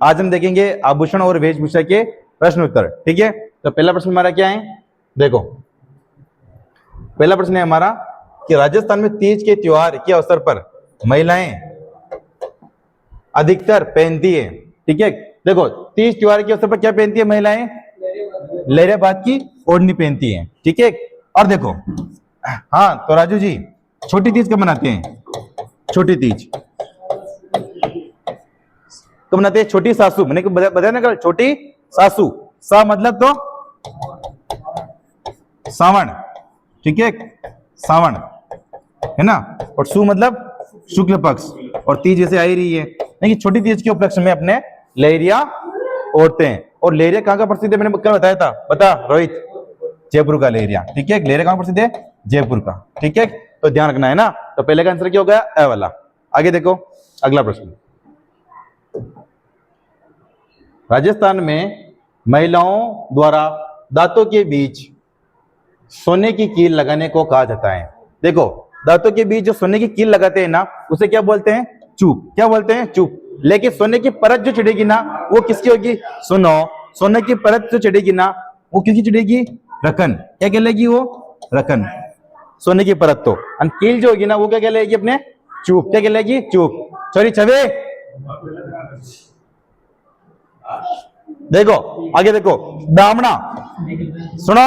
आज हम देखेंगे आभूषण और वेशभूषा के प्रश्न उत्तर। ठीक है, तो पहला प्रश्न हमारा क्या है, देखो पहला प्रश्न है हमारा कि राजस्थान में तीज के त्योहार के अवसर पर महिलाएं अधिकतर पहनती है। ठीक है, देखो तीज त्योहार के अवसर पर क्या पहनती है महिलाएं, लहरियाबाद की ओढ़नी पहनती हैं। ठीक है, और देखो हाँ तो राजू जी छोटी तीज कब मनाते हैं, छोटी तीज कब मनाते हैं, छोटी सासू मैंने बताया ना कल, छोटी सासू, सा मतलब तो सावन, ठीक है सावन है ना, और सु मतलब शुक्ल पक्ष, और तीज जैसे आ ही रही है, लेकिन छोटी तीज के उपलक्ष्य में अपने लहरिया ओढ़ते हैं। और लहरिया कहाँ का प्रसिद्ध है, मैंने कल बताया था, बता रोहित, जयपुर का लहरिया। ठीक है, लहरिया कहाँ प्रसिद्ध है, जयपुर का। ठीक है, तो ध्यान रखना है ना। तो पहले का आंसर क्या हो गया, ए वाला। आगे देखो अगला प्रश्न, राजस्थान में महिलाओं द्वारा दांतों के बीच सोने की कील लगाने को कहा जाता है। देखो दांतों के बीच जो सोने की कील लगाते हैं ना, उसे क्या बोलते हैं, चूप। क्या बोलते हैं, चूप। लेकिन सोने की परत जो चढ़ेगी ना वो किसकी होगी, सुनो, सोने की परत जो चढ़ेगी ना वो किसकी चढ़ेगी, रकन। क्या कहलाएगी वो, रकन, सोने की परत। तो कील जो होगी ना वो क्या कहलाएगी, अपने चूप। क्या कहलाएगी, चूप। सॉरी छवे, देखो आगे देखो, दामना, सुनो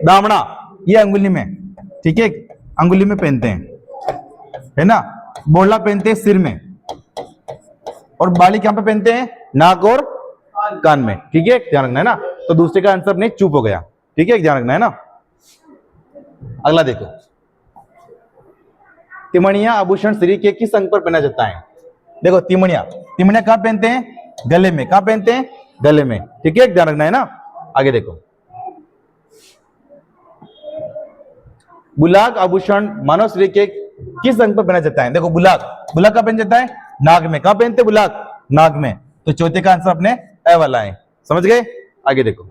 दामना, ये अंगुली में, ठीक है अंगुली में पहनते हैं, है ना। बोला पहनते हैं सिर में, और बाली कहां पे पहनते हैं, नाक और कान में। ठीक है, ध्यान रखना है ना। तो दूसरे का आंसर नहीं, चुप हो गया। ठीक है, ध्यान रखना है ना। अगला देखो, तिमणिया आभूषण शरीर के किस अंग पर पहना जाता है। देखो तिमणिया, तिमणिया कहां पहनते हैं, गले में। कहां पहनते हैं, गले में। ठीक है, ध्यान रखना है ना। आगे देखो, बुलाक आभूषण मानव शरीर के किस अंग पर पहना जाता है। देखो बुलाक, बुलाक कहां पहना जाता है, नाक में। कहां पहनते हैं बुलाक, नाक में। तो चौथे का आंसर अपने ए वाला है, समझ गए। आगे देखो,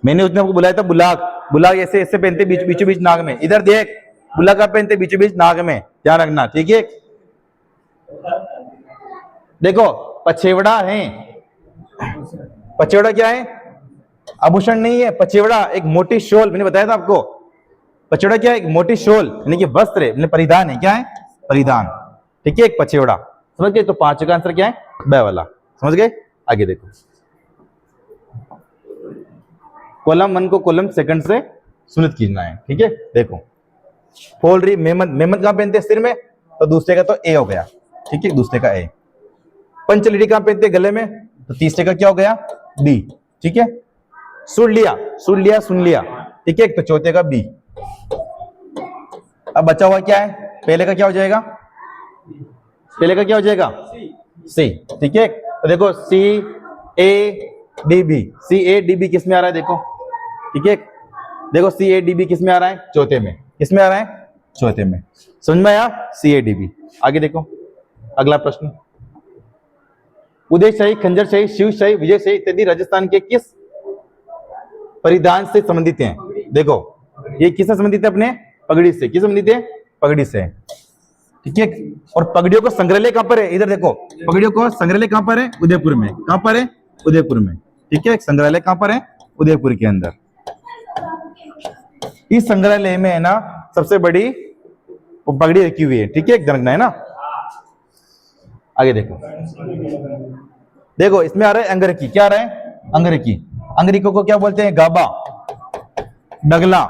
मैंने उसने आपको बुलाया था बुलाक, बुलाक ऐसे ऐसे पहनते बीचों बीच नाक में। इधर देख, बुलाक कहां पहनते बीचों बीच नाक में, ध्यान रखना। ठीक है, देखो पछेवड़ा है, पछेवड़ा क्या है, आभूषण नहीं है। पछेवड़ा एक मोटी शॉल, मैंने बताया था आपको। पछेवड़ा क्या है, एक मोटी शॉल यानी कि वस्त्र है, परिधान है। क्या है, परिधान। ठीक है, एक पछेवड़ा, समझ गए। तो पांचों का आंसर क्या है, ब वाला, समझ गए। आगे देखो, कॉलम 1 को कॉलम सेकंड से सुनित कीजना है। ठीक है, देखो फोलरी, मेहमद, मेहमद कहां पहनते हैं, सिर में। तो दूसरे का तो ए हो गया। ठीक है, दूसरे का ए। पंचलिडी कहां पहनते हैं, गले में। तो तीसरे का क्या हो गया, बी। ठीक है, सुन लिया, सुन लिया, सुन लिया। ठीक है, तो चौथे का बी। अब बचा हुआ क्या है, पहले का क्या हो जाएगा, पहले का क्या हो जाएगा, सी। ठीक है, तो देखो C A D B, C A D B किस में आ रहा है, देखो। ठीक है, देखो सी ए डी बी किस में आ रहा है, चौथे में। किस में आ रहा है, चौथे में। समझ में आया, सी ए डी बी। आगे देखो अगला प्रश्न, उदयशाही, खंजरशाही, शिवशाही, विजयशाही इत्यादि राजस्थान के किस परिधान से संबंधित हैं। देखो ये किससे संबंधित है, अपने पगड़ी से। किस संबंधित है, पगड़ी से। ठीक है, और पगड़ियों को संग्रहालय कहां पर है, इधर देखो, पगड़ियों को संग्रहालय कहां पर है, उदयपुर में। कहां पर है, उदयपुर में। ठीक है, संग्रहालय कहां पर है, उदयपुर के अंदर। इस संग्रहालय में है ना सबसे बड़ी पगड़ी रखी हुई है। ठीक है, ध्यान रखना है ना। आगे देखो, देखो इसमें आ रहा है अंगरखी। क्या आ रहा है, अंगरखी। अंगरखी को क्या बोलते हैं, गाबा, डगला,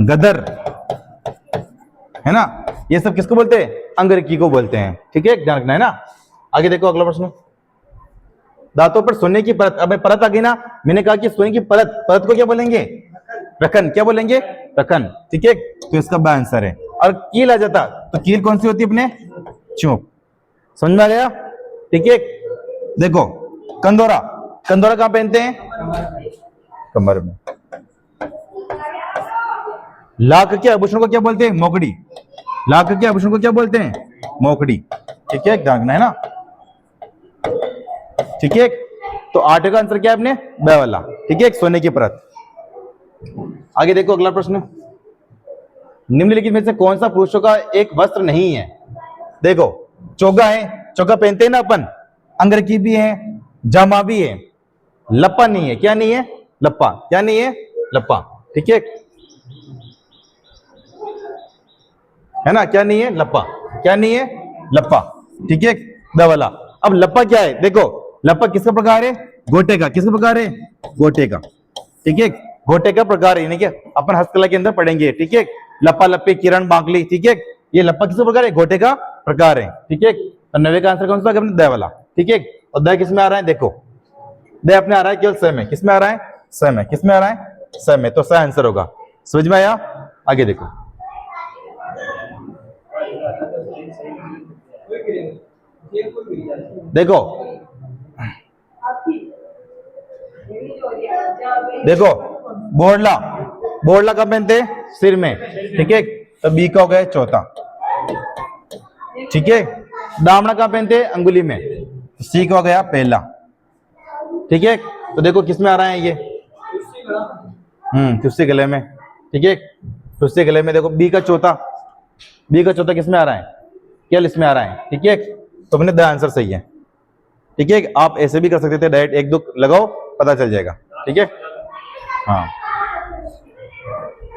गदर, है ना। ये सब किसको बोलते हैं, अंगरखी को बोलते हैं। ठीक है, ध्यान रखना है ना। आगे देखो अगला प्रश्न, दांतों पर सोने की परत। अब परत आ गई ना, मैंने कहा कि सोने की परत, परत को क्या बोलेंगे, रकन। क्या बोलेंगे, रकन। ठीक है, तो इसका बा आंसर है। और कील आ जाता, तो कील कौन सी होती है, अपने चोप। समझ में आ गया। ठीक है, देखो कंदोरा, कंदोरा कहां पहनते हैं, कमर में। लाख के आभूषण को क्या बोलते हैं, मोकड़ी। लाख के आभूषण को क्या बोलते हैं, मोकड़ी। ठीक है, ध्यान रखना है ना। ठीक है, तो 8 का आंसर क्या है, अपने ब वाला। ठीक है, सोने की परत। आगे देखो अगला प्रश्न, निम्नलिखित में से कौन सा पुरुषों का एक वस्त्र नहीं है। देखो चोगा है, चोगा पहनते हैं ना अपन, अंगरखी भी है, जामा भी है, लप्पा नहीं है। क्या नहीं है? लप्पा। क्या नहीं है? लप्पा। ठीक है ना? क्या नहीं है? लप्पा। क्या नहीं है? लप्पा। ठीक है, दवाला। अब लप्पा क्या है? देखो, लप्पा किसका प्रकार है? गोटे का। किसका प्रकार है? गोटे का। ठीक है, गोटे का प्रकार है, यानी कि अपन हस्तकला के अंदर पढ़ेंगे। ठीक है, लप्पा लप्पी किरण बांकली। ठीक है, ये लप्पा किसका प्रकार है? गोटे का प्रकार है। ठीक है, तो 90 का आंसर कौन सा? द वाला। ठीक है, और द किसमें आ रहा है? देखो, द अपने आ रहा है केवल स में। किसमें आ रहा है? स में। किसमें आ रहा है? स में। तो स आंसर होगा। समझ में आया? आगे देखो, देखो देखो, बोरला। बोरला कब पहनते? सिर में। ठीक है, तो बी का हो गया चौथा। ठीक है, दामना कहाँ पहनते? अंगुली में। सी का हो गया पहला। ठीक है, तो देखो किसमें आ रहा है ये? तुस्सी गले में। ठीक है, तुस्सी गले में। देखो बी का चौथा, बी का चौथा किसमें आ रहा है? क्या इसमें आ रहा है? ठीक है, तो अपने द आंसर सही है। ठीक है, आप ऐसे भी कर सकते थे, डायरेक्ट एक दो लगाओ, पता चल जाएगा। ठीक है, हाँ,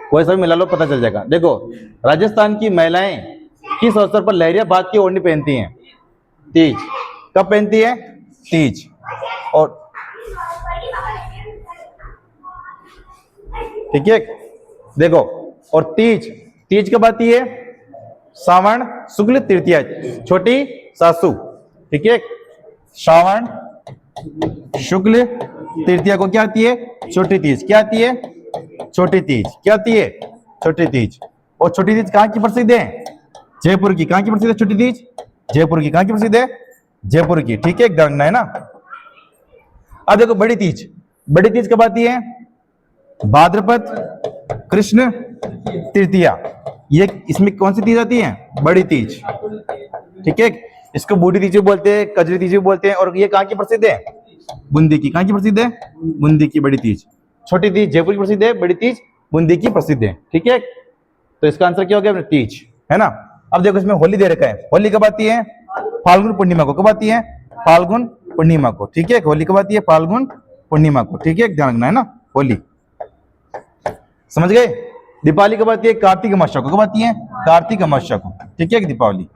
कोई सा भी मिला लो, पता चल जाएगा। देखो, राजस्थान की महिलाएं किस अवसर पर लहरिया बात की ओढ़नी पहनती हैं? तीज। कब पहनती है? तीज। और ठीक है, देखो, और तीज, तीज कब आती है? श्रावण शुक्ल तृतीया, छोटी सासू। ठीक है, श्रावण शुक्ल तृतीया को क्या आती है? छोटी तीज। क्या आती है? छोटी तीज। क्या आती है? छोटी तीज। और छोटी तीज कहाँ की प्रसिद्ध है? जयपुर की। कहाँ की प्रसिद्ध है छोटी तीज? जयपुर की। कहाँ की प्रसिद्ध है? जयपुर की। ठीक है, जानना है ना। अब देखो बड़ी तीज, बड़ी तीज कब आती है? भाद्रपद कृष्ण तृतीया। ये इसमें कौन सी तीज आती है? बड़ी तीज। ठीक है, इसको बूढ़ी तीज भी बोलते हैं, कजरी तीज भी बोलते हैं। और ये कहाँ की प्रसिद्ध है? बूंदी की। कहाँ की प्रसिद्ध है? बूंदी की बड़ी तीज। छोटी तीज जयपुर की प्रसिद्ध है, बड़ी तीज बूंदी की प्रसिद्ध है। ठीक है, तो इसका आंसर क्या हो गया? तीज, है ना। अब देखो इसमें होली दे रखा है। होली कब आती है? फाल्गुन पूर्णिमा को। कब आती है? फाल्गुन पूर्णिमा को। ठीक है, होली कब आती है? फाल्गुन पूर्णिमा को। ठीक है, ध्यान रखना है ना। होली, समझ गए। दीपावली कब आती है? कार्तिक अमावस्या को। कब आती है? कार्तिक अमावस्या को। ठीक है, दीपावली।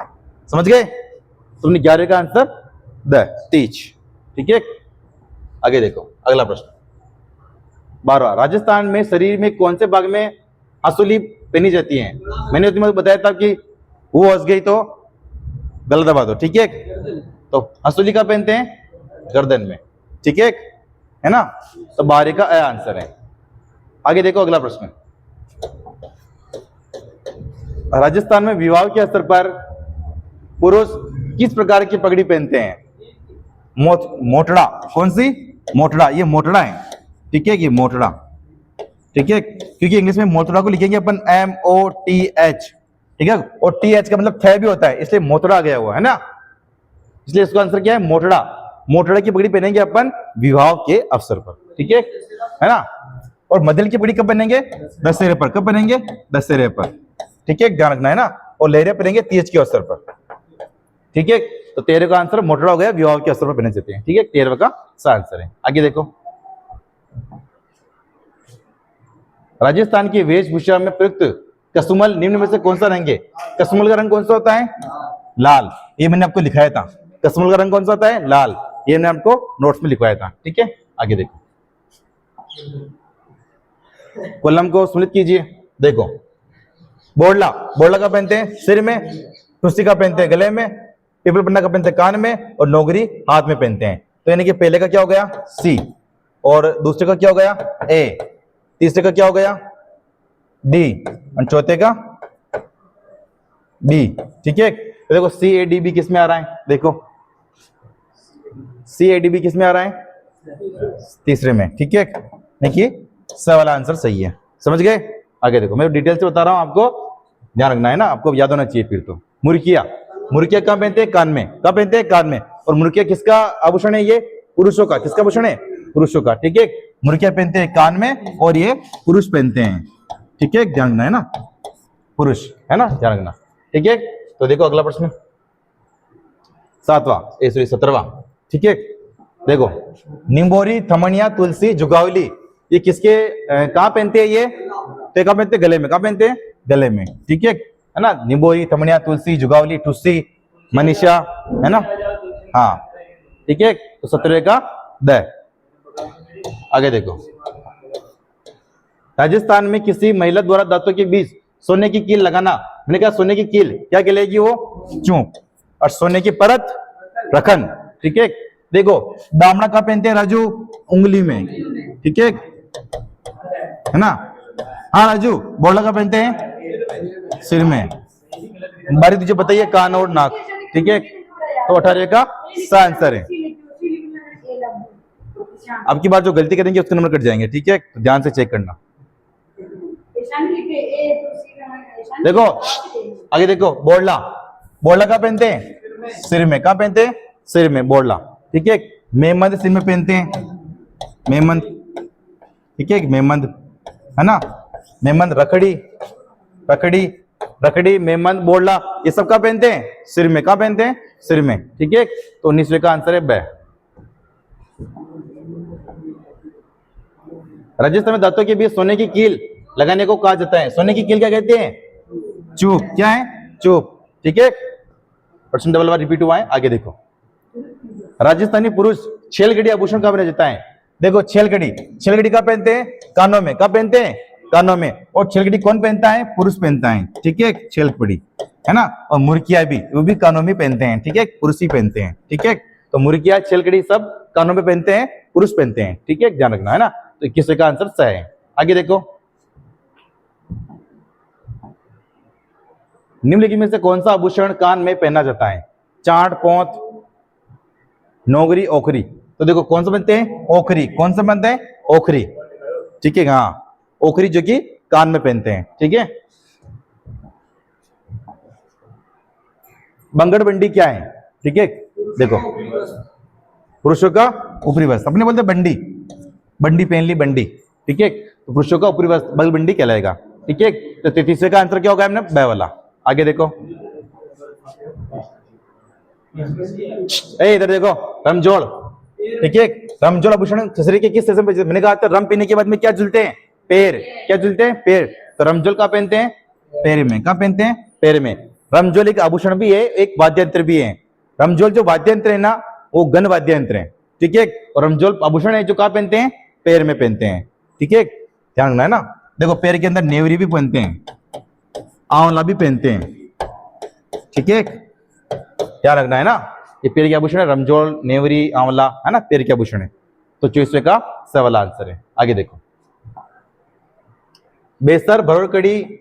समझ गए। तुमने 11 का आंसर द तीज। ठीक है, आगे देखो अगला प्रश्न। 12, राजस्थान में शरीर में कौन से भाग में हसूली पहनी जाती है? मैंने तुम्हें बताया था कि वो हंस गई तो गला दबा दो। ठीक है, तो हसूली का पहनते हैं? गर्दन में। ठीक है ना। तो 12 का आंसर है। आगे देखो अगला प्रश्न। राजस्थान में विवाह के अवसर पर पुरुष किस प्रकार की पगड़ी पहनते हैं? मोटड़ा। कौन सी? मोटड़ा। ये मोटड़ा है। ठीक है, ये मोटड़ा। ठीक है, क्योंकि इंग्लिश में मोटड़ा को लिखेंगे अपन MOTH। ठीक है, और TH का मतलब थ भी होता है, इसलिए मोटड़ा गया हुआ है ना। इसलिए इसका आंसर क्या है? मोटड़ा। मोटड़ा की पगड़ी पहनेंगे अपन विवाह के अवसर पर। ठीक है ना। और मदल की पगड़ी कब पहनेंगे? दशहरे पर। कब पहनेंगे? दशहरे पर। ठीक है, ध्यान रखना है ना। और लहरिया पहनेंगे तीज के अवसर पर। ठीक है, तो 13 का आंसर मोटड़ा हो गया, विवाह के अवसर पर पहने जाते हैं। ठीक है, 13 का आंसर है। आगे देखो, राजस्थान की वेशभूषा में प्रयुक्त कसुमल निम्न में से कौन सा रंग है? कसुमल का रंग कौन सा होता है? लाल। ये मैंने आपको लिखाया था। कसुमल का रंग कौन सा होता है? लाल। ये मैंने आपको नोट्स में लिखवाया था। ठीक है, आगे देखो, कॉलम को सुनित कीजिए। देखो, बोरला, बोरला का पहनते हैं सिर में, तुलसी का पहनते हैं गले में, पीपल पन्ना का पहनते हैं कान में, और नौगरी हाथ में पहनते हैं। तो यानी कि पहले का क्या हो गया? सी, और दूसरे का क्या हो गया? ए, तीसरे का क्या हो गया? डी, और चौथे का बी। ठीक है, तो देखो CADB किस में आ रहा है? देखो CADB किस में आ रहा है? तीसरे में। ठीक है, देखिए स वाला आंसर सही है। समझ गए। आगे देखो, मैं डिटेल से बता रहा हूं, आपको ध्यान रखना है ना, आपको याद होना चाहिए फिर तो। मुर्किया, मुर्किया कहाँ पहनते हैं? कान में। कहाँ पहनते हैं? कान में। और मुर्किया किसका आभूषण है? ये पुरुषों का। किसका आभूषण है? पुरुषों का। ठीक है, मुर्किया पहनते हैं कान में, और ये पुरुष पहनते हैं। ठीक है, ध्यान रखना है ना, पुरुष, है ना, ध्यान रखना। ठीक है, तो देखो अगला प्रश्न। सातवां, सॉरी 17वां। ठीक है, देखो निम्बोरी, थमनिया, तुलसी, जुगावली, ये किसके कहाँ पहनते हैं? ये तो कहाँ पहनते? गले में। कहाँ पहनते हैं? गले में। ठीक है ना? निम्बोरी, थमनिया, तुलसी, जुगावली, टुस्सी, मनीषा, है ना? हाँ ठीक है, तो 17वें का द। आगे देखो, राजस्थान में किसी महिला द्वारा दांतों के बीच सोने की कील लगाना। मैंने कहा सोने की कील क्या कहलाएगी? वो चूक। और सोने की परत रखन। ठीक है, देखो दामड़ा कहाँ पहनते हैं राजू? उंगली में। ठीक है ना? हाँ राजू, बोला कहाँ पहनते हैं? सिर में। बारी तुझे बताइए कान और नाक। ठीक है, तो 18 का सा आंसर है। अब की बार जो गलती करेंगे उसके नंबर कट जाएंगे। ठीक है, तो ध्यान से चेक करना। देखो आगे देखो, बोड़ला। बोड़ला कहाँ पहनते हैं? सिर में। कहाँ पहनते हैं? सिर में, बोड़ला। ठीक है, मेमंद सिर में पहनते हैं, मेमंद। ठीक है, मेमंद, है ना? मेमंद, रखड़ी, रखड़ी, रखड़ी, मेमंद, बोड़ला, ये सब कहाँ पहनते हैं? सिर में। कहाँ पहनते हैं? सिर में। ठीक है, तो 19वें का आंसर है ब। राजस्थान में दांतों के बीच सोने की कील लगाने को कहा जाता है। सोने की कील क्या कहते हैं? चूप। क्या है? चूप। ठीक है, प्रश्न डबल बार रिपीट हुआ है। आगे देखो, राजस्थानी पुरुष छेलगड़ी आभूषण कहाँ पहना जाता है? देखो छेलगड़ी, छेलगड़ी कहाँ पहनते हैं? कानों में। कहाँ पहनते हैं? कानों में। और छेलगड़ी कौन पहनता है? पुरुष पहनता है। ठीक है, छेलगड़ी, है ना? और मुर्किया भी, वो भी कानों में पहनते हैं। ठीक है, पुरुष ही पहनते हैं। ठीक है, तो मुर्किया, छेलगड़ी सब कानों में पहनते हैं, पुरुष पहनते हैं। ठीक है, ध्यान रखना, है ना? तो 21वें का आंसर सही है। आगे देखो, निम्नलिखित में से कौन सा आभूषण कान में पहना जाता है? चांट, पोंत, नौगरी, ओखरी। तो देखो कौन सा बनते हैं? ओखरी। कौन सा बनता है? ओखरी। ठीक है, हाँ, ओखरी जो कि कान में पहनते हैं। ठीक है, बंगड़ बंडी क्या है? ठीक है, देखो पुरुषों का ऊपरी वस्त्र, अपने बोलते बंडी, बंडी पहन ली, बंडी। ठीक है, तो पुरुषों का ऊपरी वस्त्र बंगड़ बंडी कहलाएगा। ठीक है, तो 33वें का आंसर क्या होगा? हमने ब वाला। आगे देखो, इधर देखो, रमजोड़। ठीक है, रमजोड़ आभूषण शरीर के किस हिस्से में? मैंने कहा था रम पीने के बाद में क्या झुलते हैं? पैर। क्या झुलते हैं? पैर। तो रमजोल कहाँ पहनते हैं? पैर में। कहाँ पहनते हैं? पैर में। रमजोल एक आभूषण भी है, एक वाद्य यंत्र भी है। रमजोल जो वाद्य यंत्र है ना, वो गण वाद्य यंत्र है। ठीक है, और रमजोल आभूषण है जो कहाँ पहनते हैं? पैर में पहनते हैं। ठीक है, ध्यान रखना, है ना? देखो पैर के अंदर नेवरी भी पहनते हैं, आंवला भी पहनते हैं। ठीक है, ध्यान रखना, है ना? ये पैर के आभूषण है, रमजोल, नेवरी, आंवला, है ना? पैर के आभूषण है। तो 24वें का स वाला आंसर है। आगे देखो, बेसर, भरकड़ी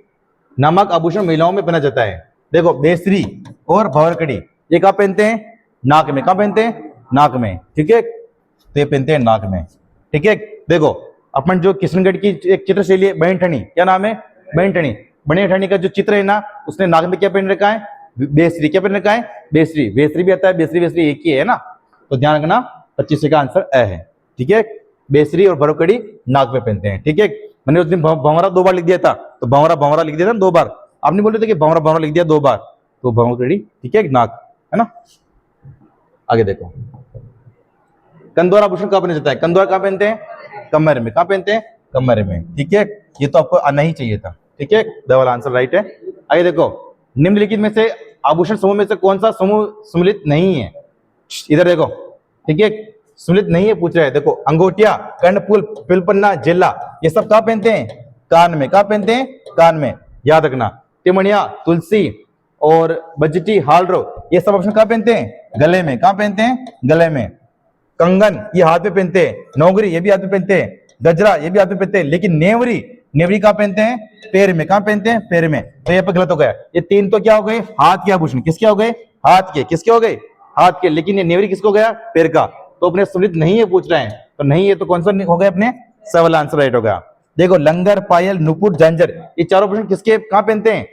नामक आभूषण महिलाओं में पहना जाता है। देखो बेसरी और भवरकड़ी ये कहाँ पहनते हैं? नाक में। कहाँ पहनते हैं? नाक में। ठीक है, तो ये पहनते हैं नाक में। ठीक है, देखो अपन जो किशनगढ़ की एक चित्रशैली है बहनठनी, क्या नाम है? बहनठनी। बहनठनी का जो चित्र है ना, उसने नाक में क्या पहन रखा है? बेसरी। क्या पहन रखा है? बेसरी। बेसरी भी आता है, बेसरी बेसरी एक ही है ना? तो ध्यान रखना, 25 का आंसर अ है। ठीक है, बेसरी और भरकड़ी नाक में पहनते हैं। ठीक है, मैंने उस दिन भंवरा 2 बार लिख दिया था, तो भंवरा भंवरा लिख दिया था 2 बार। आपने बोले थे कि भंवरा भंवरा लिख दिया 2 बार, तो भंवरकड़ी, ठीक है, नाक, है ना? आगे देखो, कंदौरा आभूषण कहाँ पहना जाता है? कंदौरा कहाँ पहनते हैं? कमर में। कहाँ पहनते हैं? कमर में। ठीक है, ये तो आपको आना ही चाहिए था। ठीक है, द वाला आंसर राइट है। आगे देखो, निम्नलिखित में से आभूषण समूह में से कौन सा समूह सम्मिलित नहीं है? इधर देखो, ठीक है, सम्मिलित नहीं है पूछ रहा है। देखो अंगूठिया, कर्णफूल, पिलपन्ना, जेला, ये सब कहाँ पहनते हैं? कान में। कहाँ पहनते हैं? कान में। याद रखना, तिमणिया, तुलसी और बजटी, हालरो, ये सब आभूषण कहाँ पहनते हैं? गले में। कहाँ पहनते हैं? गले में। कंगन ये हाथ में पहनते हैं, नौगरी ये भी हाथ में पहनते हैं, गजरा ये भी हाथ में पहनते हैं, लेकिन नेवरी, नेवरी कहाँ पहनते हैं? पैर में। कहाँ पहनते हैं? पैर में। तो ये पे गलत हो गया। ये 3 तो क्या हो गए? हाथ के आभूषण। किसके हो गए? हाथ के। किसके हो गए? हाथ के। लेकिन ये नेवरी किसको गया? पैर का। तो अपने सम्मिलित नहीं है पूछ रहे हैं, तो नहीं है तो कौन सा हो गया? अपने स वाला आंसर राइट होगा। देखो लंगर, पायल, नुपुर, जंजर, ये चारों आभूषण किसके कहाँ पहनते हैं?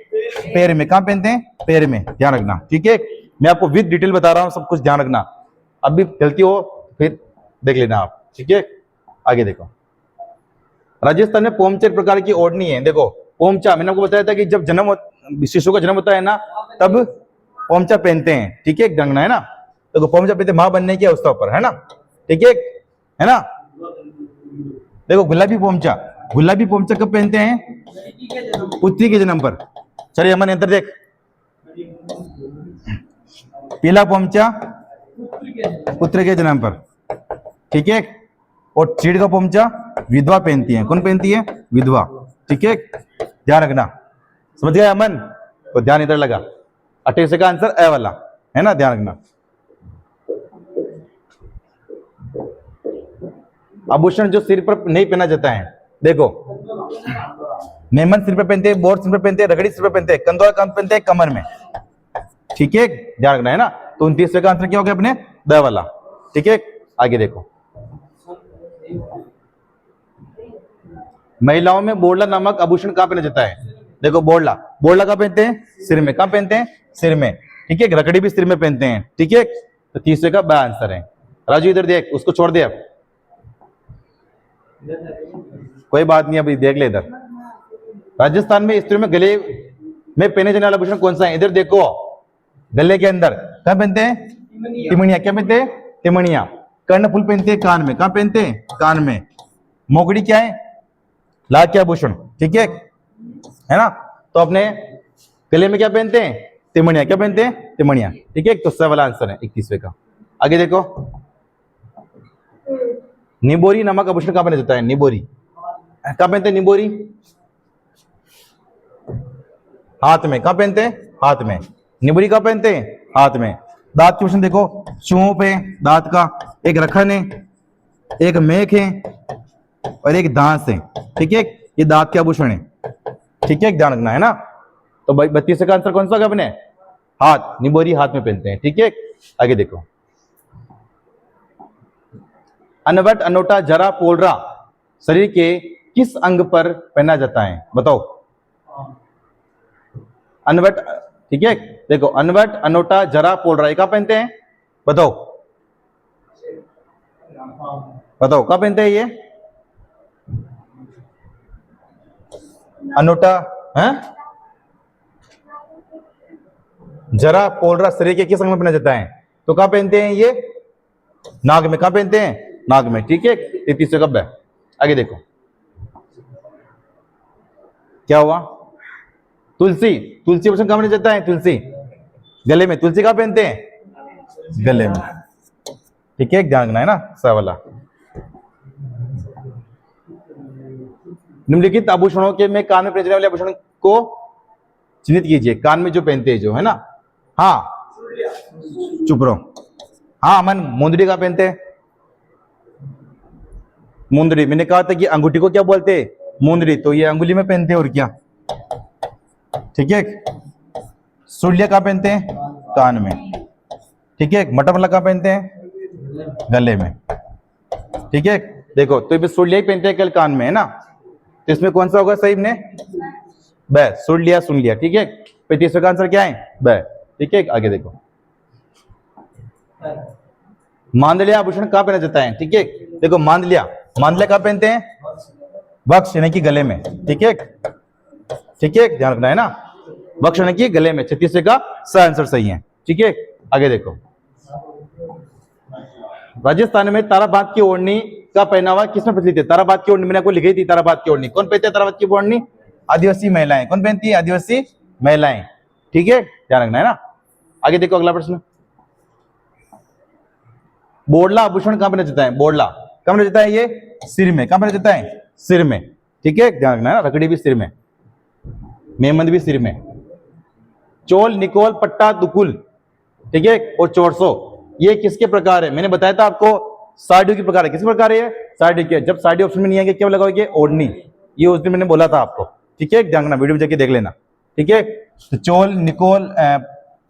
पैर में। कहाँ पहनते हैं? पैर में। ध्यान रखना, ठीक है, मैं आपको विद डिटेल बता रहा हूँ, सब कुछ ध्यान रखना। अब भी गलती हो फिर देख लेना आप, ठीक है। आगे देखो, राजस्थान में पोमचा एक प्रकार की ओढ़नी है। देखो पोमचा, मैंने आपको बताया था कि जब शिशु का जन्म होता है ना, तब पोमचा पहनते हैं, ठीक है, डंगना, है ना। देखो पोमचा पहनते माँ बनने के अवस्था पर, है ना, ठीक है ना। देखो गुलाबी पोमचा कब पहनते हैं? पुत्री के जन्म पर। चलिए अमन अंतर देख, पीला पोमचा पुत्र के जन्म पर, ठीक है। और चीड़ का पोमचा विधवा पहनती है। कौन पहनती है? विधवा, ठीक है, ध्यान रखना। समझ गया अमन? तो ध्यान इधर लगा। 28 का आंसर ए वाला है ना, ध्यान रखना। आभूषण जो सिर पर नहीं पहना जाता है, देखो मेमन सिर पर पहनते हैं, बोर सिर पर पहनते हैं, रगड़ी सिर पर पहनते हैं, कंधों का पहनते हैं कमर में, ठीक है, ध्यान रखना है ना। तो 29 का आंसर क्या हो गया अपने? द वाला, ठीक है। आगे देखो, महिलाओं में बोड़ला नामक आभूषण कहां पहना जाता है? देखो बोड़ला कहां पहनते हैं? सिर में। कहां पहनते हैं? सिर में, ठीक है। रकड़ी भी सिर में पहनते हैं, ठीक है। तो 30 का ब आंसर है। राजू इधर देख, उसको छोड़ दे अब, कोई बात नहीं, अभी देख ले इधर। राजस्थान में स्त्रियों में गले में पहने जाने वाला आभूषण कौन सा है? इधर देखो, गले के अंदर कहां पहनते हैं? तिमणिया। क्या पहनते हैं? तिमणिया। कर्णफूल पहनते हैं कान में। कहां पहनते हैं? कान में। मोगड़ी क्या है? लाख के आभूषण, ठीक है ना। तो अपने गले में क्या पहनते हैं? तिमणिया। क्या पहनते हैं? तिमणिया, ठीक है। तो स वाला आंसर है 31वें का। आगे देखो, निबोरी नामक आभूषण कहां पहना जाता है? निबोरी कहां पहनते हैं? निबोरी हाथ में। कहां पहनते हैं? हाथ में। निबोरी कहां पहनते हैं? हाथ में। दांत के आभूषण देखो, चोंप है दांत का, एक रखन है, एक मेख है और एक दांत है, ठीक है। ये दांत के आभूषण है, ठीक है, ध्यान रखना है ना। तो भाई 32 का आंसर कौन सा होगा अपने? हाथ, निबोरी हाथ में पहनते हैं, ठीक है। आगे देखो, अनवट अनोटा जरा पोलरा शरीर के किस अंग पर पहना जाता है? बताओ। अनवट, ठीक है, देखो अनवट अनोटा जरा पोलरा कहां पहनते हैं? बताओ कहां पहनते हैं ये अनोटा है? जरा पोलरा शरीर के किस अंग में पहना जाता है? तो कहां पहनते हैं ये? नाक में। कहां पहनते हैं? नाक में, ठीक है। 33 कब है? आगे देखो, क्या हुआ? तुलसी आभूषण कहां पहना जाता है? तुलसी गले में। तुलसी कहां पहनते हैं? गले में, ठीक है, ध्यान रखना है ना, सा वाला। निम्नलिखित आभूषणों के में कान में पहनने वाले आभूषण को चिन्हित कीजिए। कान में जो पहनते हैं जो, है ना। हाँ चुप रहो। हाँ अमन, मुंदरी कहां पहनते हैं? मुंदरी, मैंने कहा था कि अंगूठी को क्या बोलते हैं? मुंदरी। तो ये अंगुली में पहनते हैं और क्या, ठीक है। सुलिया कहां पहनते हैं? कान में, ठीक है। मटमला कहां पहनते हैं? गले में, ठीक है। देखो तो ये सुलिया ही पहनते हैं कल कान में, है ना। तो इसमें कौन सा होगा सही ने? ब, सुन लिया, ठीक है। 35 का आंसर क्या है? ब, ठीक है। आगे देखो, मांदलिया आभूषण कहां पहना जाता है? ठीक है, देखो मांदलिया कहां पहनते हैं? वक्ष यानी कि गले में, ठीक है, ध्यान रखना है ना। वक्ष यानी कि गले में। 36 का सही आंसर सही है, ठीक है। आगे देखो, राजस्थान में ताराबाद की ओढ़नी का पहनावा किसमें प्रचलित है? ताराबाद की ओढ़नी मैंने आपको लिखी थी। ताराबाद की ओढ़नी कौन पहनते हैं? ताराबाद की ओढ़नी आदिवासी महिलाएं। कौन पहनती है? आदिवासी महिलाएं, ठीक है, ध्यान रखना है ना। आगे देखो अगला प्रश्न, बोड़ला आभूषण कहां पहना जाता है? बोड़ला कहां पहना जाता है? ये सिर में। कहां पहना जाता है? सिर में, ठीक है, ध्यान रखना है ना। रकड़ी भी सिर में, मेमंद भी सिर में। चोल, निकोल, पट्टा, दुकुल, ठीक है, और चोरसो, ये किसके प्रकार है? मैंने बताया था आपको, साड़ियों के प्रकार है। किसके प्रकार है ये? साड़ी के। जब साड़ी ऑप्शन में नहीं आएंगे क्या लगाओगे? ओढ़नी। ये उस दिन मैंने बोला था आपको, ठीक है, ध्यान रखना, वीडियो में जाके देख लेना, ठीक है। तो चोल, निकोल,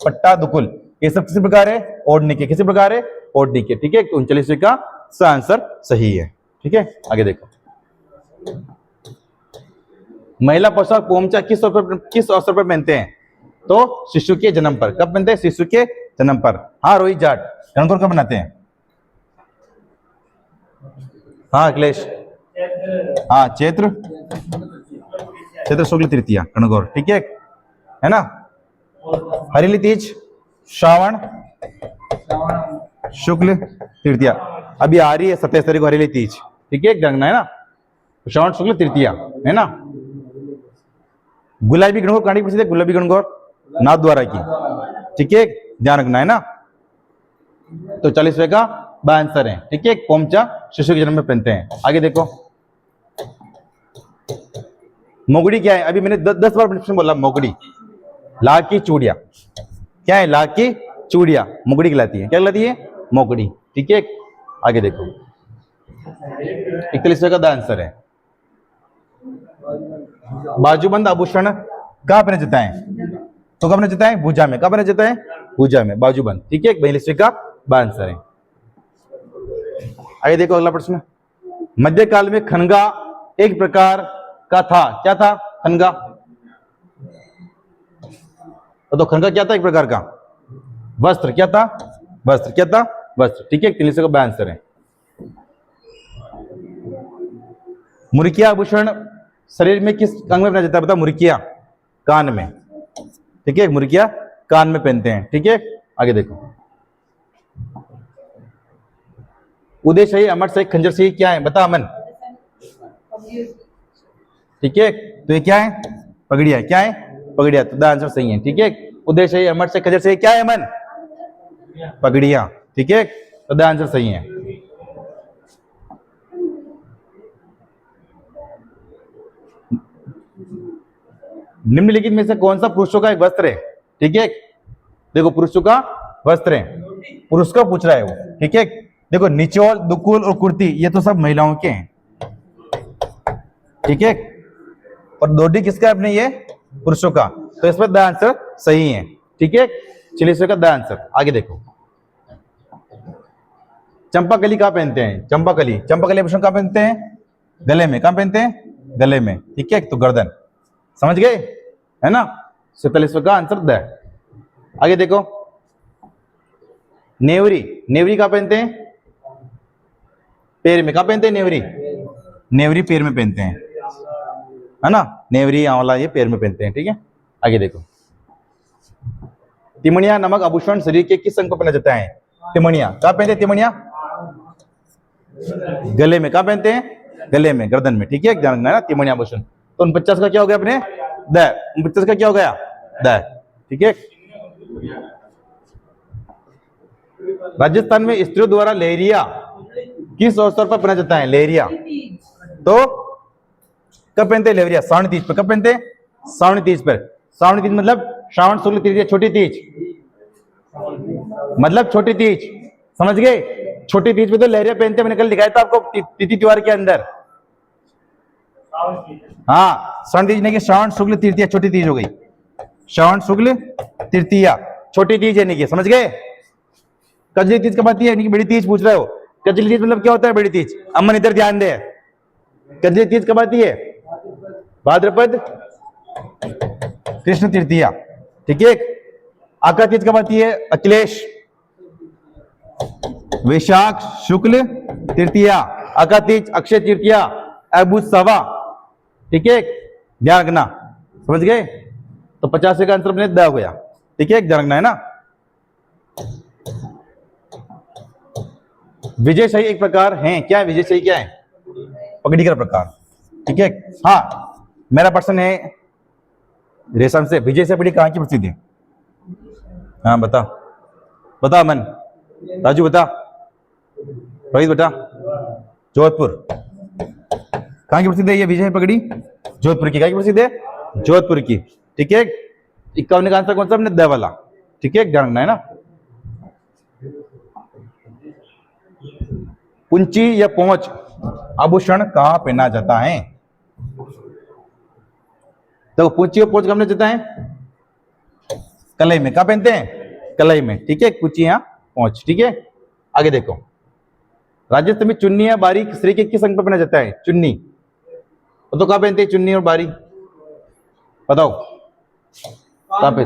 पट्टा, दुकुल, ये सब किसी प्रकार है? ओढ़नी के। किसी प्रकार है? ओढ़नी के, ठीक है। तो 39 का आंसर सही है, ठीक है। आगे देखो, महिला पोशाक पोमचा किस अवसर पर पहनते हैं? तो शिशु के जन्म पर। कब पहनते हैं? शिशु के जन्म पर। हाँ रोहित जाट, गणगौर कब बनाते हैं? हाँ अखिलेश, हाँ चैत्र शुक्ल तृतीया गणगौर, ठीक है ना। हरिली तीज श्रावण शुक्ल तृतीया, अभी आ रही है 27 तारीख को हरेली तीज, ठीक है, गंगना है ना, श्रावण शुक्ल तृतीया है ना। गुलाबी गणगौर कहानी प्रसिद्ध है, गुलाबी गणगौर नाथ द्वारा की, ठीक है, ध्यान रखना है ना। तो 40वें का बा आंसर है, ठीक है। पोमचा शिशु के जन्म में पहनते हैं। आगे देखो, मोगड़ी क्या है, अभी मैंने 10 बार प्रश्न बोला, मोगड़ी ला की चूड़िया, क्या है, ला की चूड़िया मोगड़ी कहलाती है, क्या कहलाती है, मोगड़ी, ठीक है। आगे देखो, 41वें का द आंसर है। बाजूबंद आभूषण कहां पहने जाता है, तो कहां पहने जाता है, भुजा में, कहां पहने जाता है, भुजा में, बाजूबंद, ठीक है। 42वें का ब आंसर है। आगे देखो अगला प्रश्न, मध्यकाल में खनगा एक प्रकार का था, क्या था खनगा, तो खनगा क्या था, एक प्रकार का वस्त्र, क्या था, वस्त्र, क्या था, वस्त्र, ठीक है। 43वें का ब आंसर है। मुर्किया आभूषण शरीर में किस अंग में पहना जाता है, बता, मुर्किया कान में, ठीक है, मुर्किया कान में पहनते हैं, ठीक है। आगे देखो, उदय शाही, अमर शाही, खंजर शाही क्या है, बता अमन, ठीक है। तो ये क्या है, पगड़िया, क्या है, पगड़िया, तो द आंसर सही है, ठीक है। उदय शाही, अमर शाही, खंजर शाही क्या है अमन, पगड़िया, ठीक है, तो द आंसर सही है। निम्नलिखित में से कौन सा पुरुषों का एक वस्त्र है, ठीक है। देखो पुरुषों का वस्त्र है, पुरुष का पूछ रहा है वो, ठीक है। देखो निचोल, दुकुल और कुर्ती ये तो सब महिलाओं के हैं, ठीक है, और डोडी किसका है अपने, ये पुरुषों का, तो इसमें द आंसर सही है, ठीक है। 46वें का द आंसर। आगे देखो, चंपाकली कहां पहनते हैं, चंपाकली, चंपाकली आभूषण कहां पहनते हैं, गले में, कहां पहनते हैं, गले में, ठीक है, तो गर्दन, समझ गए, है ना। 47वें का आंसर द। आगे देखो, नेवरी, नेवरी कहां पहनते हैं, पैर में, कहां पहनते हैं नेवरी, नेवरी पैर में पहनते हैं, है ना, नेवरी आंवला ये पैर में पहनते हैं, ठीक है। आगे देखो, तिमणिया नामक आभूषण शरीर के किस अंग पर पहना जाता है, तिमणिया कहां पहनते हैं, तिमणिया गले में, कहां पहनते हैं, गले में, गर्दन में, ठीक है, ध्यान रखना है ना, तिमणिया आभूषण। तो 49 का क्या हो गया अपने, द, 49 का क्या हो गया, द, ठीक है। राजस्थान में स्त्रियों द्वारा लहरिया किस अवसर पर पहना जाता है, लहरिया, तो कब पहनते हैं लहरिया, श्रावण तीज पर, कब पहनते हैं, श्रावण तीज पर, श्रावण तीज मतलब श्रावण शुक्ल तृतीया, छोटी तीज मतलब छोटी तीज, समझ गए, छोटी तीज पे तो लहरिया पहनते हैं, मैंने कल दिखाया था आपको तिथि त्योहार के अंदर, हाँ, श्रावण तीज नहीं कि श्रावण शुक्ल तृतीया छोटी तीज हो गई, श्रावण शुक्ल तृतीया छोटी तीज है, नहीं समझ गए। कजली तीज कब आती है, नहीं बड़ी तीज पूछ रहे हो, कजली तीज मतलब क्या होता है, बड़ी तीज, अमन इधर ध्यान दे, कजली तीज कब आती है, भाद्रपद कृष्ण तृतीया, ठीक है। आका तीज कब आती है, अखिलेश, वैशाख शुक्ल तृतीया, आका तीज अक्षय तृतीया, अबुध सवा, ठीक है, ध्यान रखना, समझ गए। तो 50 का आंसर अपने द हो गया, ठीक है, ध्यान रखना है ना। विजयशाही एक प्रकार है, क्या है विजयशाही, क्या है, पगड़ी का प्रकार, ठीक है। हाँ, मेरा प्रश्न है रेशम से, विजय से पगड़ी कहाँ की प्रसिद्ध है, हाँ बता, बता अमन, राजू बता, रोहित बता, जोधपुर, कहाँ की प्रसिद्ध है ये विजय पगड़ी, जोधपुर की, कहाँ की प्रसिद्ध है, जोधपुर की, ठीक है। 51 का आंसर कौन सा, अपने द वाला, ठीक है, ध्यान रखना है ना। कुंची या पोंछ आभूषण कहां पहना जाता है, तो कुंची और पोंछ कहां पहना जाता है, कलाई में, कहां पहनते हैं, कलाई में, ठीक है, कुंची या पोंछ, ठीक है। आगे देखो, राजस्थान में चुन्नी या बारी स्त्री के किस अंग पर पहना जाता है, चुन्नी, तो कहां पहनते हैं चुन्नी और बारी, बताओ कहां पे,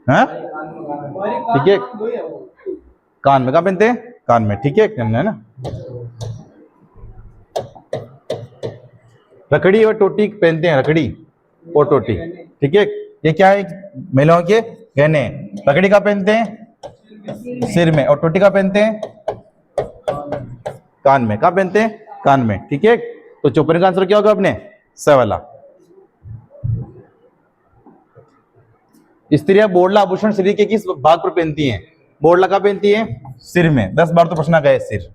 हाँ ठीक है, कान में, कहां पहनते हैं, कान में, ठीक है ना। रखड़ी और टोटी पहनते हैं, रखड़ी और टोटी, ठीक है, ये क्या है, महिलाओं के गहने, रखड़ी कहां पहनते हैं, सिर में, और टोटी कहाँ पहनते हैं? कान में। कहाँ पहनते हैं? कान में। ठीक है, तो चौपन का आंसर क्या होगा अपने? स वाला। स्त्रियां बोड़ला आभूषण शरीर के किस भाग पर पहनती हैं? बोड़ला कहाँ पहनती है? सिर में। 10 बार तो प्रश्न आ गया सिर।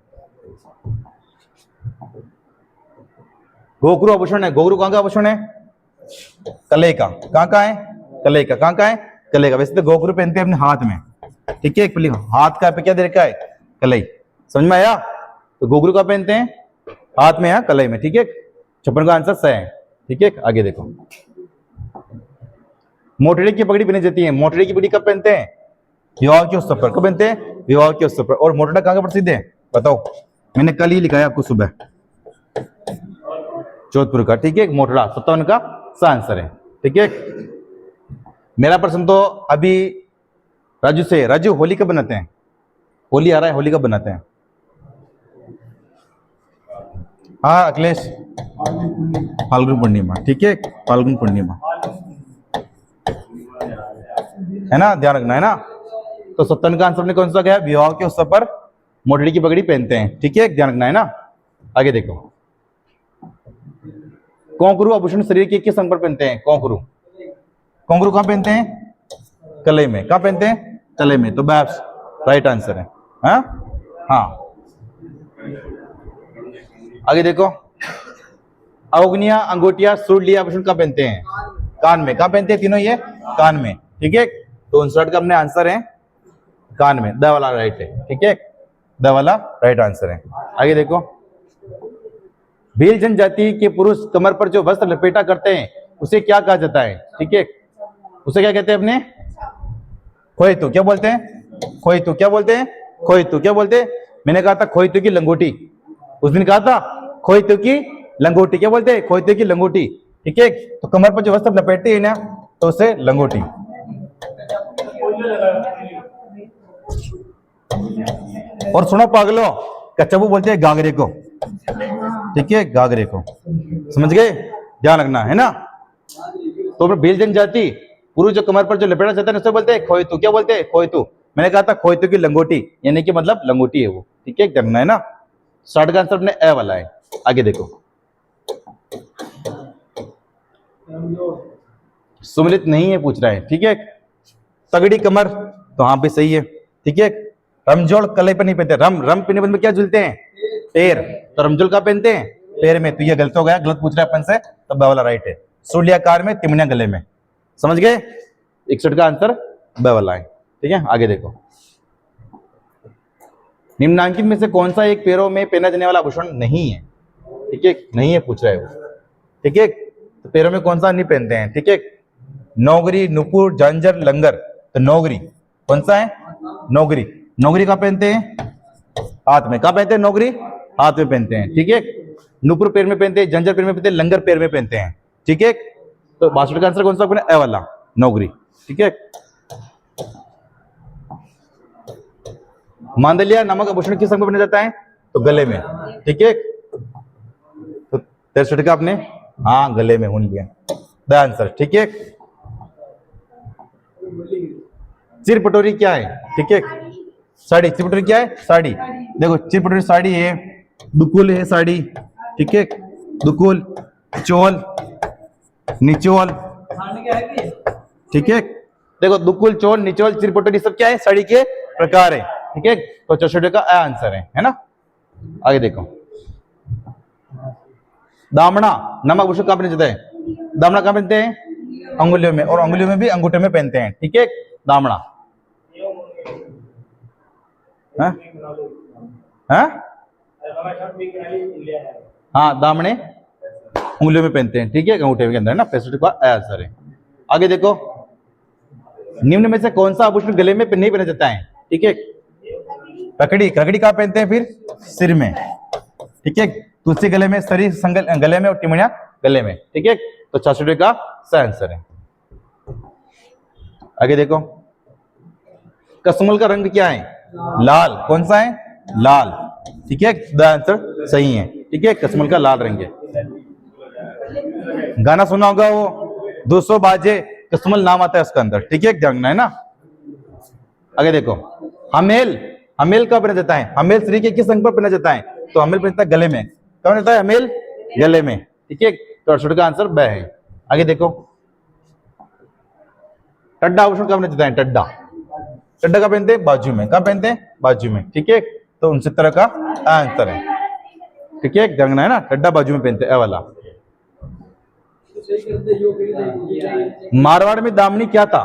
घोघरू आभूषण है, घोघरू कहाँ का आभूषण है? कलाई का। कहाँ का है? कलाई का। कहाँ का है? कलाई का। वैसे तो घोघरू पहनते हैं अपने हाथ में। ठीक है, एक हाथ का पे क्या दे रखा है? कलाई। समझ में आया? तो घोघरू कहाँ पहनते हैं? हाथ में या कलाई में। ठीक है, 56 का आंसर सही है। ठीक है, आगे देखो। मोटड़ी की पगड़ी पहनी जाती है। मोटड़ी की पगड़ी कब पहनते हैं? विवाह के उत्सव पर। कब पहनते हैं? विवाह के उत्सव पर। और मोटड़ा कहाँ का प्रसिद्ध है? बताओ, मैंने कल ही लिखा है आपको सुबह। जोधपुर का। ठीक है, मोटड़ा 57 का सही आंसर है। ठीक है, मेरा प्रश्न तो अभी राजू से। राजू, होली कब बनाते हैं? होली आ रहा है, होली कब बनाते हैं? हाँ अखिलेश, फाल्गुन पूर्णिमा। ठीक है, फाल्गुन पूर्णिमा है ना, ध्यान रखना है ना। तो 57 का आंसर में कौन सा गया? विवाह के उत्सव पर मोटड़ी की पगड़ी पहनते हैं। ठीक है, ध्यान रखना है ना। आगे देखो। कोंकरू आभूषण शरीर के किस अंग पर पहनते हैं? कोंकरू। कोंकरू कहाँ पहनते हैं? कलाई में। कहाँ पहनते हैं? कलाई में। तो बैप्स राइट आंसर है। हाँ, आगे देखो। अवगनिया, अंगूठिया, सूंड आभूषण कहाँ पहनते हैं? कान में। कहाँ पहनते हैं तीनों ये? कान में। ठीक है, तो 59 का अपने आंसर है कान में। द वाला राइट है। ठीक है, द वाला राइट आंसर है। आगे देखो। भील जनजाति के पुरुष कमर पर जो वस्त्र लपेटा करते हैं उसे क्या कहा जाता है? ठीक है, उसे क्या कहते हैं अपने? खोइतू। क्या बोलते हैं? खोइतू। क्या बोलते हैं? खोइतू। क्या बोलते हैं? मैंने कहा था खोइतू की लंगोटी। उस दिन कहा था खोइतू की लंगोटी। क्या बोलते हैं? खोइतू की लंगोटी। ठीक है, तो कमर पर जो वस्त्र लपेटते हैं ना, तो उसे लंगोटी। और सुनो पागलो, कच्चाबू बोलते हैं गागरे को। ठीक है, गागरे को। समझ गए? ध्यान रखना है ना। तो भील जनजाति पुरुष जो कमर पर जो लपेटा जाता है उसे बोलते हैं खोइतू। क्या बोलते हैं? खोइतू। मैंने कहा था खोइतू की लंगोटी, यानी कि मतलब लंगोटी है वो। ठीक है, करना है ना। 60 का आंसर अपने ए वाला है। आगे देखो। सुमिलित नहीं है पूछ रहा है। ठीक है, तगड़ी कमर, तो हाँ पे सही है। ठीक है, रमजोड़ कलाई पर नहीं पहनते। रम पहनने में क्या झूलते हैं? पैर। तो रमजोड़ कहाँ पहनते हैं? पैर में। तो ये गलत हो गया, गलत पूछ रहा है अपन से, तो ब वाला राइट है। सूर्याकार में, तिमनिया गले में। समझ गए? 61 का आंसर ब वाला है। ठीक है, आगे देखो। निम्नांकित में से कौन सा एक पैरों में पहना जाने वाला आभूषण नहीं है? ठीक है, नहीं है पूछ रहा है वो। ठीक है, तो पैरों में कौन सा नहीं पहनते हैं? ठीक है, नौगरी, नुपुर, झांझर, लंगर। तो नौगरी कौन सा है? नौगरी। नौगरी कहाँ पहनते हैं? हाथ में। कहाँ पहनते हैं नौगरी? हाथ में पहनते हैं। ठीक है, नुपुर पैर में पहनते हैं, झंझर पैर में पहनते हैं, लंगर पैर में पहनते हैं। ठीक है, तो 62 का आंसर कौन सा? ए वाला, नौगरी। ठीक है, मांदलिया नामक आभूषण किस अंग में पहना जाता है? तो गले में। ठीक है, तो 63 का आपने हाँ गले में हुन लिया द आंसर। ठीक है, चिर पटोरी क्या है? ठीक है, साड़ी। चिर पटोरी क्या है? साड़ी। देखो, चिर पटोरी साड़ी है, दुकुल है साड़ी। ठीक है, दुकुल, चोल, निचोल। ठीक है, देखो दुकुल, चोल, निचोल, चिर पटोरी सब क्या है? साड़ी के प्रकार है। ठीक है, तो 64 का आंसर है ना। आगे देखो। दामना नामक आभूषण कहाँ पहना जाता है? दामना कहाँ पहनते हैं? अंगुलियों में, और अंगुलियों में भी अंगूठे में पहनते हैं। ठीक है, दामना। हाँ, दामने उंगलियों में पहनते हैं। ठीक है, अंगूठे के अंदर ना। 65 का आंसर है। आगे देखो। निम्न में से कौन सा आभूषण गले में नहीं पहना जाता है? ठीक है, ककड़ी। ककड़ी कहाँ पहनते हैं फिर? सिर में। ठीक है, तुलसी गले में, सरी संगल गले में, और टिमणिया गले में। ठीक है, तो 66 का सही आंसर है। आगे देखो। कसमल का रंग क्या है? लाल। कौन सा है? लाल। ठीक है, द आंसर सही है। ठीक है, कसमल का लाल रंग है। गाना सुना होगा वो 200 बाजे कसमल नाम आता है उसके अंदर। ठीक है, ध्यान है ना। आगे देखो। हमेल, हमेल कब पहना जाता है? हमेल शरीर के किस अंग पर पहना जाता है? तो हमेल पहना जाता है गले में। कब पहना जाता है हमेल? गले में। ठीक है, तो छोटे का आंसर ब है। आगे देखो, टड्डा आभूषण कब पहना जाता है? टड्डा, टड्डा का पहनते हैं बाजू में। कब पहनते हैं? बाजू में। ठीक है, तो 69 का आंसर है। ठीक है, ध्यान रखना है ना, टड्डा बाजू में पहनते हैं वाला। मारवाड़ में दामनी क्या था?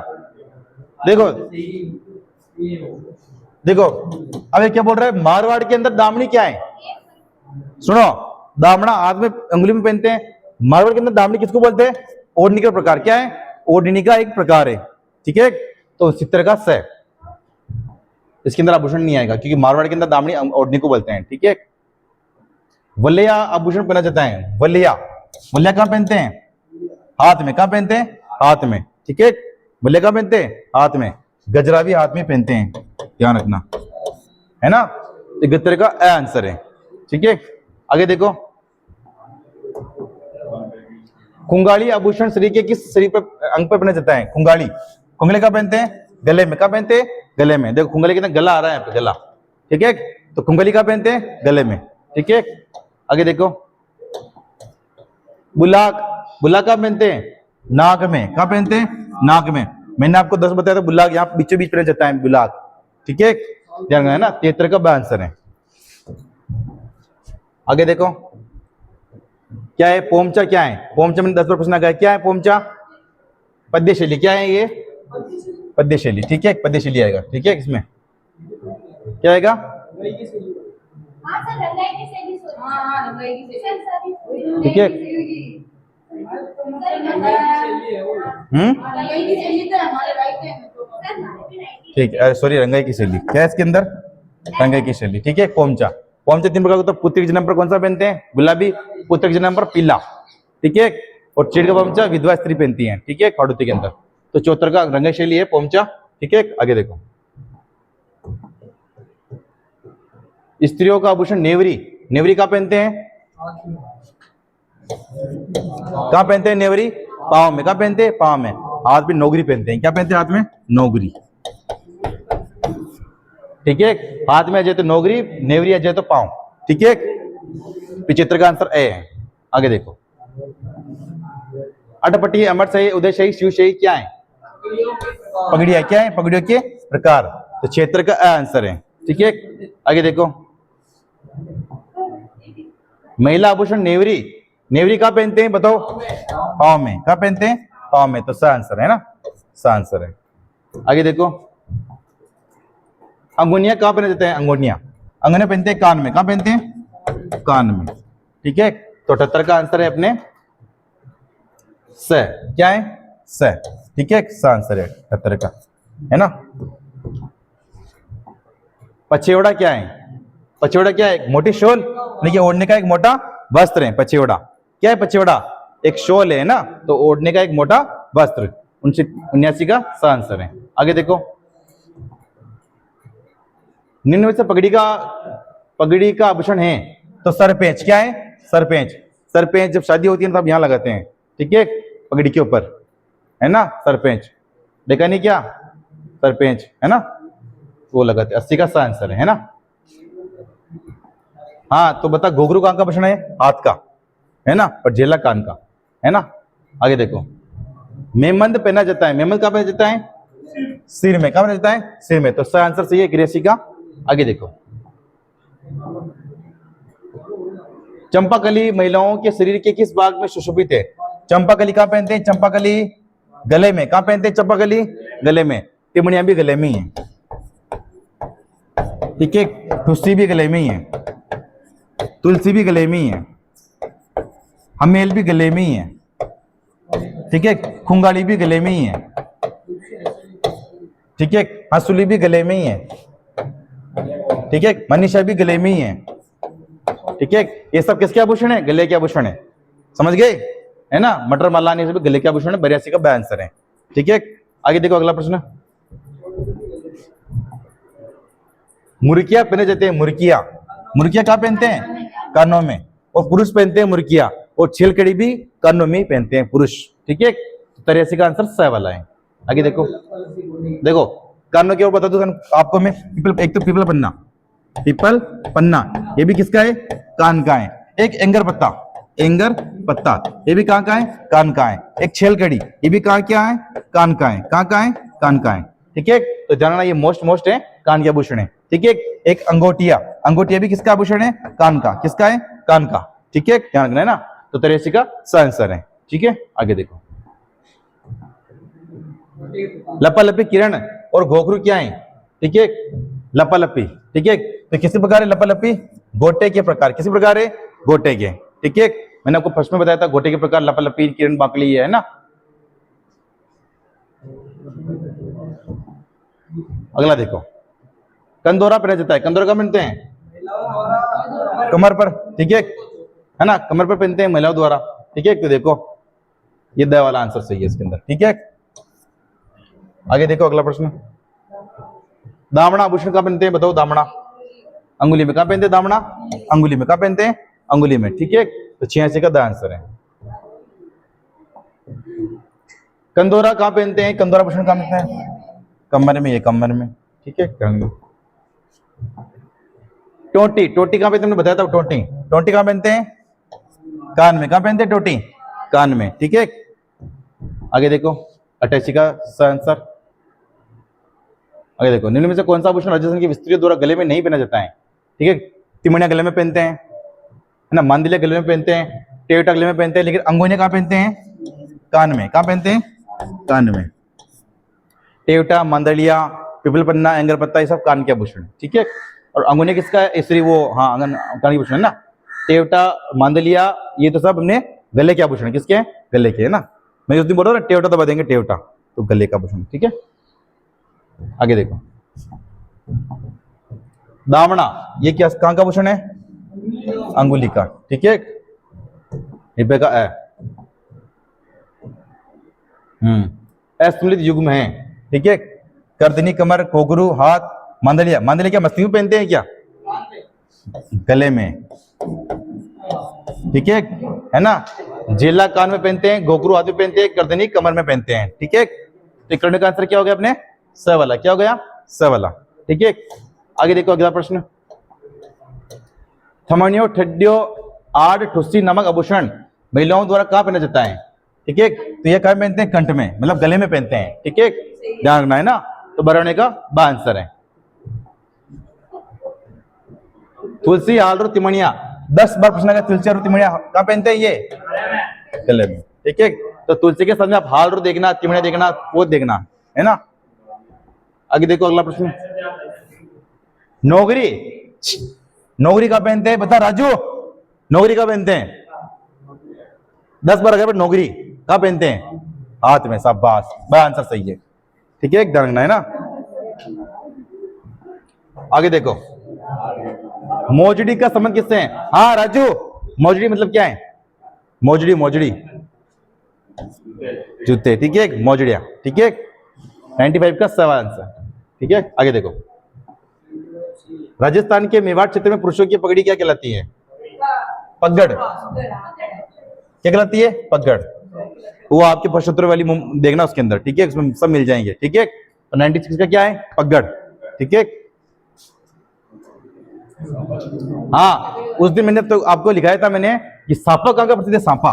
देखो देखो, अब ये क्या बोल रहा है? मारवाड़ के अंदर दामनी क्या है? सुनो, दामना हाथ में अंगुली में पहनते हैं। मारवाड़ के अंदर दामनी किसको बोलते हैं? ओढ़नी का प्रकार। क्या है? ओढ़नी का एक प्रकार है। ठीक है, तो 70 का स, इसके अंदर आभूषण नहीं आएगा क्योंकि मारवाड़ के अंदर दामनी ओढ़नी को बोलते हैं। ठीक है, वलिया आभूषण पहना जाता है। वलिया, वलिया कहाँ पहनते हैं? हाथ में। कहाँ पहनते हैं? हाथ में। ठीक है, वलिया कहाँ पहनते हैं? हाथ में। गजरा भी हाथ में पहनते हैं, ध्यान रखना है ना। तो 71 का ए आंसर है। ठीक है, आगे देखो, खुंगाली आभूषण शरीर के किस शरीर पर अंग पर पहना जाता है? खुंगाली, खुंगली कहाँ पहनते हैं? गले में। कहाँ पहनते हैं? गले में। देखो खुंगली कितना गला आ रहा है यहाँ पे, गला। ठीक है, तो खुंगली कहाँ पहनते हैं? गले में। ठीक है, आगे देखो, बुलाक, बुलाक कहाँ पहनते हैं? नाक में। कहाँ पहनते हैं? नाक में। मैंने आपको 10 बताया था, बुलाक यहाँ बीचों बीच पहना जाता है, बुलाक। ठीक है, ध्यान रखना है ना। 73 का ब आंसर है। आगे देखो, क्या है? पोमचा क्या है? पोमचा मैंने 10 बार पूछना गया, क्या है पोमचा? पद्य शैली। क्या है ये? पद्य शैली। ठीक है, पद्य शैली आएगा। ठीक है, इसमें क्या आएगा? ठीक है, ठीक है, सॉरी, रंगाई की शैली। क्या है इसके अंदर? रंगाई की शैली। ठीक है, पोमचा, पोमचा 3 प्रकार का। तो पुत्री के जन्म पर कौन सा पहनते हैं? गुलाबी। पुत्र के जन्म पर पीला। ठीक है, और चीड़ का पोमचा विधवा स्त्री पहनती है। ठीक है, खाड़ूती के अंदर। तो 74 का रंगाई शैली है पोमचा। ठीक है, आगे देखो, स्त्रियों का आभूषण नेवरी। नेवरी कहाँ पहनते हैं? कहाँ पहनते हैं नेवरी? पाँव में। कहाँ पहनते हैं? पाँव में। हाथ में नौगरी पहनते हैं। क्या पहनते हैं हाथ में? नौगरी। ठीक है, हाथ में आ जाए तो नौगरी, नेवरी आ जाए तो पाँव। ठीक है, 75 का आंसर ए है। आगे देखो, अटपटी, अमरशाही, उदयशाही, शिवशाही क्या है? पगड़िया। क्या है? पगड़ियों के प्रकार। तो 76 का आंसर है। ठीक है, आगे देखो, महिला आभूषण नेवरी। नेवरी कहाँ पहनते हैं बताओ? पाँव में। कहाँ पहनते हैं? पाँव में। तो सा आंसर है ना, सा आंसर है। आगे देखो, अंगुनिया कहाँ पहने जाते हैं? अंगुनिया, अंगुनिया पहनते हैं कान में। कहाँ पहनते हैं? कान में। ठीक है, तो 78 का आंसर है अपने स। क्या है? स। ठीक है, सा आंसर है 78 का, है ना। पछेवड़ा क्या है? पछेवड़ा क्या है? मोटी शॉल, देखिए ओढ़ने का एक मोटा वस्त्र है पछेवड़ा। क्या है पछेवड़ा? एक शॉल है ना, तो ओढ़ने का एक मोटा वस्त्र। 79 का सा आंसर है। आगे देखो, निम्न में से पगड़ी का आभूषण है तो सरपेंच। क्या है? सरपेंच। सरपेंच जब शादी होती है तब यहां लगाते हैं। ठीक है, पगड़ी के ऊपर, है ना, सरपेंच। देखा नहीं क्या? सरपेंच, है ना, वो लगाते। 80 का सा आंसर है ना। हाँ, तो बता, घुंघरू कहाँ का आभूषण है? हाथ का, है ना, और झेला कान का, है ना। आगे देखो, मेमंद पहना जाता है। मेमंद कहाँ पहना जाता है? सिर में। कहाँ पहना जाता है? सिर में। तो सा आंसर सही है 83 का। आगे देखो, चंपाकली महिलाओं के शरीर के किस भाग में सुशोभित है? चंपाकली कहाँ पहनते हैं? चंपाकली गले में। कहाँ पहनते हैं चंपाकली? गले में। टिमड़ियां भी गले में ही है। ठीक है, ठुस्सी भी गले में ही है, तुलसी भी गले में ही है, हमेल भी गले में ही है। ठीक है, खुंगाली भी गले में ही है। ठीक है, हंसुली भी गले में ही है। ठीक है, मनीषा भी गले में ही है। ठीक है, ये सब किसके आभूषण है? गले के आभूषण है। समझ गए, है ना। मटर मल्लानी सब गले के आभूषण है। 82 का ब आंसर है। ठीक है, आगे देखो, अगला प्रश्न, मुर्किया पहने जाते हैं। मुर्किया, मुर्किया कहाँ पहनते हैं? कानों में। और पुरुष पहनते हैं मुर्किया, और छेलकड़ी भी कानों में ही पहनते हैं पुरुष। ठीक है, 83 का आंसर स वाला है। आगे देखो, देखो कानों के ऊपर बता दूं आपको मैं, पीपल, एक तो पीपल पन्ना, पीपल पन्ना, ये भी किसका है? कान का है। एक एंगर पत्ता, एंगर पत्ता, ये भी कहाँ का है? कान का है। एक छेलकड़ी, ये भी कहाँ क्या है? कान का है। कहाँ का है? कान का है। ठीक है, तो जानना ये मोस्ट है, कान के आभूषण है। ठीक है, एक अंगोटिया, अंगोटिया भी किसका आभूषण है? कान का। किसका है? कान का। ठीक है, ध्यान रखना है ना। तो 83 का सही आंसर है। ठीक है, आगे देखो। लपालपी किरण और घोघरू क्या है? ठीक है, लपालपी। ठीक है, तो किसी प्रकार है लपालपी? गोटे के प्रकार। किसी प्रकार है? गोटे के। ठीक है, मैंने आपको फर्स्ट में बताया था गोटे के प्रकार लपालपी, किरण, बाकली है ना। अगला देखो, कंदोरा पहना जाता है। कंदोरा कब पहनते हैं? कमर पर। ठीक है ना, कमर पर पहनते हैं महिलाओं द्वारा। ठीक है, तो देखो ये द वाला आंसर सही है इसके अंदर। ठीक है, आगे देखो अगला प्रश्न। दामना आभूषण कहाँ पहनते हैं? बताओ। दामना अंगुली में। कहाँ पहनते हैं दामना? अंगुली में। कहाँ पहनते हैं? अंगुली में। ठीक है, तो 86 का द आंसर है। कंदोरा कहाँ पहनते हैं? कंदोरा आभूषण कहाँ पहनते हैं? कमर में। ये कमर में। ठीक है, टोटी, टोटी कहाँ पे? तुमने बताया था टोटी, टोटी कहाँ पहनते हैं? कान में। कहाँ पहनते हैं टोटी? कान में। ठीक है, आगे देखो 88 का आंसर। आगे देखो, निम्न में से कौन सा आभूषण राजस्थान की स्त्रियों द्वारा गले में नहीं पहना जाता है? ठीक है, तिमणिया गले में पहनते हैं, है ना, मांदिलिया गले में पहनते हैं, टेवटा गले में पहनते हैं, लेकिन अंगोनिया कहाँ पहनते हैं? कान में। कहाँ पहनते हैं? कान में। टेवटा, मांदलिया, पिपल पन्ना, एंगर पत्ता, ये सब कान के आभूषण। ठीक है, और अंगुनिया किसका है? स्त्री, वो हाँ कान के आभूषण है ना। टेवटा, मांदलिया, ये तो सब हमने गले के आभूषण। किसके हैं? गले के, है ना। मैं उस दिन बोल रहा हूँ ना, टेवटा दबा देंगे, टेवटा तो गले का आभूषण। ठीक है, आगे देखो। दामना, ये क्या कहाँ का आभूषण है? अंगुली का। ठीक है, का असममित युग्म है। ठीक है, कर्दनी, कमर, कोगरू, हाथ, मांदलिया। मांदलिया क्या मस्तकी में पहनते हैं क्या? गले में। ठीक है ना। जेला कान में पहनते हैं, घोघरू हाथ में पहनते हैं, कर्दनी कमर में पहनते हैं। ठीक है, तो करने का आंसर क्या हो गया अपने? स वाला। क्या हो गया? स वाला। ठीक है, आगे देखो अगला प्रश्न। थमनियो, ठड्डियो, आड़, ठुस्सी नामक आभूषण महिलाओं द्वारा कहाँ पहना जाता है? ठीक है, तो ये कहाँ पहनते हैं? कंठ में, मतलब गले में पहनते हैं। ठीक है, ध्यान रखना है ना। तो बराने का बा आंसर है। तुलसी, हाल, तिमणिया, 10 बार प्रश्न का तुलसी और तिमणिया कहाँ पहनते हैं? ये गले में। ठीक है, तो तुलसी के साथ में आप हाल रो देखना, तिमणिया देखना, वो देखना, है ना। आगे देखो अगला प्रश्न। नौकरी, नौकरी कहाँ पहनते हैं? बता राजू, नौकरी कहाँ पहनते हैं? 10 बार अगर नौकरी कहाँ पहनते हैं? हाथ में। शाबाश, बड़ा आंसर सही है। ठीक है, ध्यान रखना है ना। आगे देखो, मोजड़ी का संबंध किससे है? हाँ राजू, मोजड़ी मतलब क्या है? मोजड़ी, मोजड़ी जूते। ठीक है, मोजड़िया। ठीक है, 95 का सवाल आंसर। ठीक है, आगे देखो। राजस्थान के मेवाड़ क्षेत्र में पुरुषों की पगड़ी क्या कहलाती है? पगड़। क्या कहलाती है? पगड़। वो आपके प्रश्नोत्तर वाली देखना उसके अंदर। ठीक है, उसमें सब मिल जाएंगे। ठीक है, तो 96 का क्या है? पगड़। ठीक है, हाँ उस दिन मैंने तो आपको लिखाया था मैंने कि सांपा कहाँ का प्रसिद्ध है? सांपा।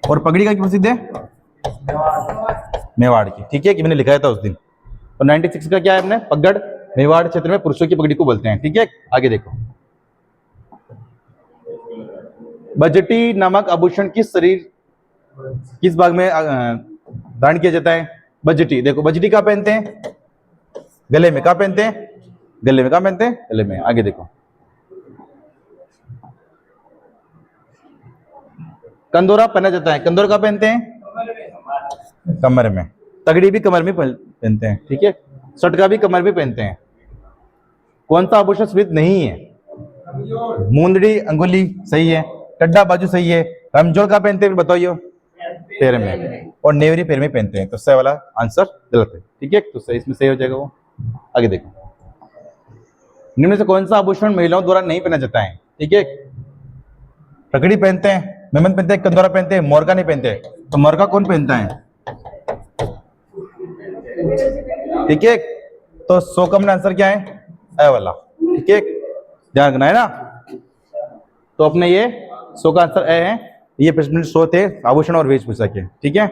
और पगड़ी कहाँ की प्रसिद्ध है? मेवाड़ की। ठीक है, कि मैंने लिखाया था उस दिन। और 96 का क्या है अपने? पगड़। मेवाड़ क्षेत्र में पुरुषों की पगड़ी को बोलते हैं। ठीक है, आगे देखो। बजटी नामक आभूषण किस भाग में धारण किया जाता है? बजटी। देखो बजटी कहाँ पहनते हैं? गले में। कहाँ पहनते हैं? गले में। कहाँ पहनते हैं? गले में। आगे देखो। कंदोरा पहना जाता है। कंदोरा कहाँ पहनते हैं? कमर में। तगड़ी भी कमर में पहनते हैं। ठीक है, सटका भी कमर में पहनते हैं। कौन सा आभूषण स्वीत नहीं है? मुंदड़ी, अंगुली सही है। टड्डा बाजू सही है। रमजोड़ कहाँ पहनते हैं बताइए? पैर में। और नेवरी पैर में पहनते हैं। तो सही वाला आंसर गलत है। ठीक है, तो सही इसमें सही हो जाएगा वो। आगे देखो, निम्न में से कौन सा आभूषण महिलाओं द्वारा नहीं पहना जाता है? ठीक है, पगड़ी पहनते हैं, मेमन पहनते हैं, कंदोरा पहनते हैं, मोरका नहीं पहनते। तो मोरका कौन पहनता है? ठीक है, तो 100 का अपना आंसर क्या है, ए वाला। ठीक है, ध्यान रखना है ना। तो अपने ये 100 का आंसर ए है। ये प्रश्न 100 थे आभूषण और वेशभूषा के। ठीक है।